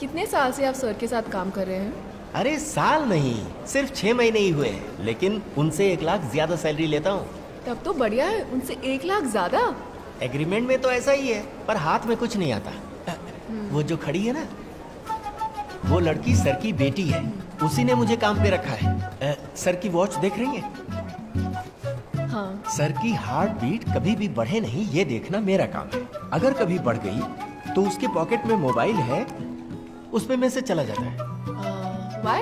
कितने साल से आप सर के साथ काम कर रहे हैं? अरे साल नहीं, सिर्फ 6 महीने ही हुए हैं, लेकिन उनसे 1 लाख ज्यादा सैलरी लेता हूँ। तब तो बढ़िया है, उनसे 1 लाख ज्यादा। एग्रीमेंट में तो ऐसा ही है, पर हाथ में कुछ नहीं आता। वो जो खड़ी है ना, वो लड़की सर की बेटी है, उसी ने मुझे काम पे रखा है। सर की वॉच देख रही है? हाँ। सर की हार्ट बीट कभी भी बढ़े नहीं, ये देखना मेरा काम है। अगर कभी बढ़ गई तो उसके पॉकेट में मोबाइल है, उसमें मैसेज चला जाता है। Why?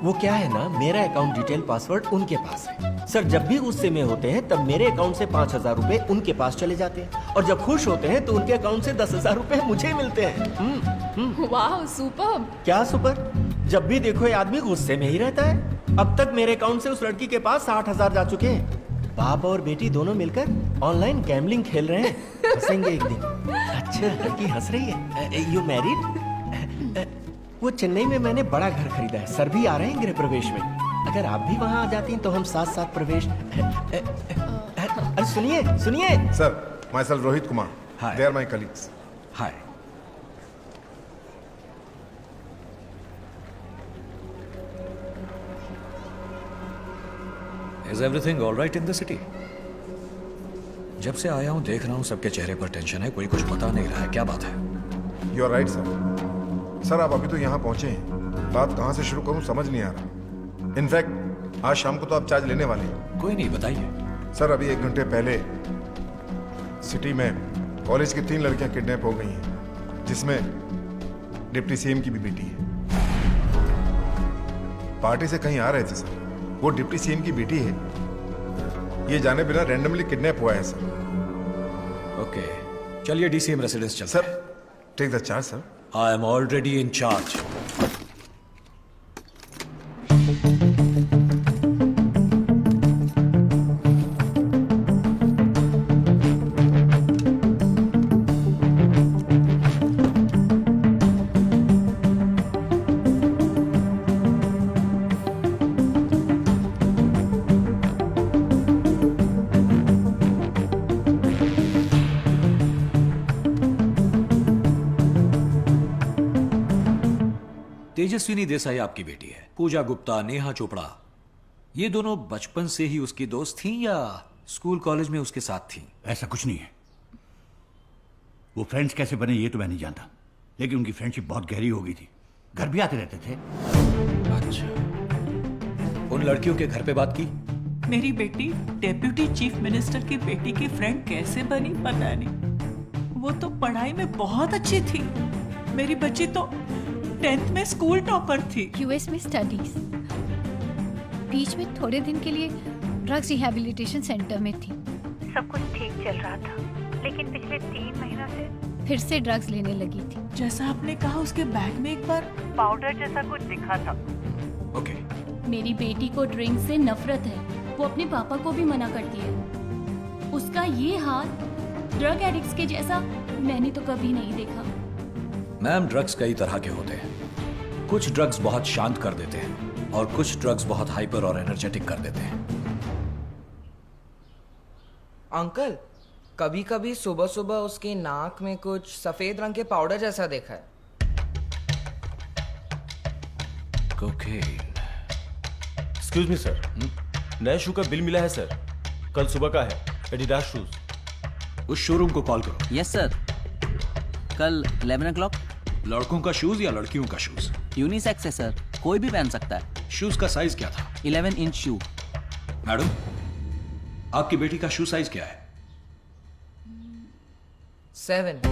वो क्या है ना, मेरा अकाउंट डिटेल पासवर्ड उनके पास है। सर जब भी गुस्से में होते हैं तब मेरे अकाउंट से 5,000 रुपए उनके पास चले जाते हैं, और जब खुश होते हैं तो उनके अकाउंट से 10,000 रुपए मुझे मिलते हैं। वाह, सुपर। क्या सुपर? जब भी देखो ये आदमी गुस्से में ही रहता है। अब तक मेरे अकाउंट से उस लड़की के पास 60,000 जा चुके हैं। बाप और बेटी दोनों मिलकर ऑनलाइन गैम्बलिंग खेल रहे हैं। हंसेंगे एक दिन। अच्छा, लड़की हंस रही है। You married? वो चेन्नई में मैंने बड़ा घर खरीदा है, सर भी आ रहे हैं गृह प्रवेश में। अगर आप भी वहाँ आ जाती तो हम साथ साथ प्रवेश। अरे सुनिए सुनिए sir, myself Rohit Kumar. Hi. They are my colleagues. Hi. Is everything all right in the city? जब से आया हूं देख रहा हूं सबके चेहरे पर टेंशन है, कोई कुछ बता नहीं रहा है, क्या बात है? You are right sir. Sir आप अभी तो यहाँ पहुंचे हैं, बात कहाँ से शुरू करूँ समझ नहीं आ रहा। इनफैक्ट आज शाम को तो आप चार्ज लेने वाले हैं। कोई नहीं, बताइए। सर अभी 1 घंटे पहले सिटी में कॉलेज की 3 लड़कियां किडनैप हो गई हैं, जिसमें डिप्टी सीएम की भी बेटी है। पार्टी से कहीं आ रहे थे सर, वो डिप्टी सीएम की बेटी है, ये जाने बिना रैंडमली किडनैप हुआ है सर। ओके, चलिए डीसीएम रेसिडेंस चलते sir take the charge sir. I am already in charge. Tejaswini Desai आपकी बेटी है। पूजा गुप्ता, नेहा चोपड़ा, ये दोनों बचपन से ही उसकी दोस्त थीं या स्कूल कॉलेज में उसके साथ थीं? ऐसा कुछ नहीं है। वो फ्रेंड्स कैसे बने ये तो मैं नहीं जानता, लेकिन उनकी फ्रेंडशिप बहुत गहरी हो गई थी, घर भी आते रहते थे। अच्छा, उन लड़कियों के घर पे बात की? मेरी बेटी डेप्यूटी चीफ मिनिस्टर की बेटी की फ्रेंड कैसे बनी पता नहीं। वो तो पढ़ाई में बहुत अच्छी थी। मेरी बच्ची तो 10th में स्कूल टॉपर थी। यूएस में स्टडीज, बीच में थोड़े दिन के लिए ड्रग्स रिहैबिलिटेशन सेंटर में थी। सब कुछ ठीक चल रहा था, लेकिन पिछले 3 महीनों से फिर से ड्रग्स लेने लगी थी। जैसा आपने कहा, उसके बैग में एक बार पाउडर जैसा कुछ दिखा था। ओके। मेरी बेटी को ड्रिंक से नफरत है, वो अपने पापा को भी मना करती है। उसका ये हाल ड्रग एडिक्ट्स के जैसा मैंने तो कभी नहीं देखा। मैम, ड्रग्स कई तरह के होते हैं। कुछ ड्रग्स बहुत शांत कर देते हैं और कुछ ड्रग्स बहुत हाइपर और एनर्जेटिक कर देते हैं। अंकल, कभी कभी सुबह सुबह उसकी नाक में कुछ सफेद रंग के पाउडर जैसा देखा है। कोकेन। एक्सक्यूज मी सर, नए शू का बिल मिला है सर, कल सुबह का है, एडिडास शूज। उस शोरूम को कॉल करो। यस सर, कल 11 o'clock। लड़कों का शूज या लड़कियों का शूज? यूनिसेक्स है सर, कोई भी पहन सकता है। शूज का साइज क्या था? 11 इंच शू। मैडम, आपकी बेटी का शू साइज क्या है? 7।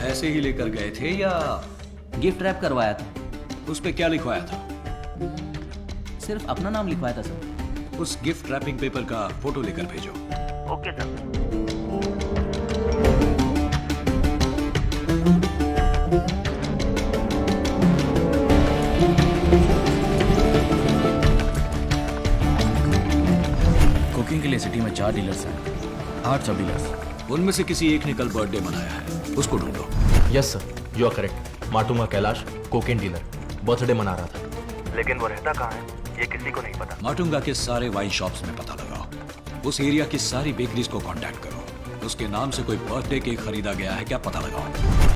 ऐसे ही लेकर गए थे या गिफ्ट रैप करवाया था। उस पे क्या लिखवाया था? सिर्फ अपना नाम लिखवाया था सर। उस गिफ्ट रैपिंग पेपर का फोटो लेकर भेजो। Okay sir. कुकिंग के लिए सिटी में 4 डीलर्स हैं, 8 सब डीलर्स। उनमें से किसी एक ने कल बर्थडे मनाया है, उसको ढूंढो। Yes sir, you are correct. Matunga Kailash, cocaine dealer, birthday मना रहा था, लेकिन वो रहता कहाँ है ये किसी को नहीं पता। माटुंगा के सारे वाइन शॉप्स में पता लगाओ, उस एरिया की सारी बेकरीज को कांटेक्ट करो। उसके नाम से कोई बर्थडे केक खरीदा गया है क्या, पता लगाओ।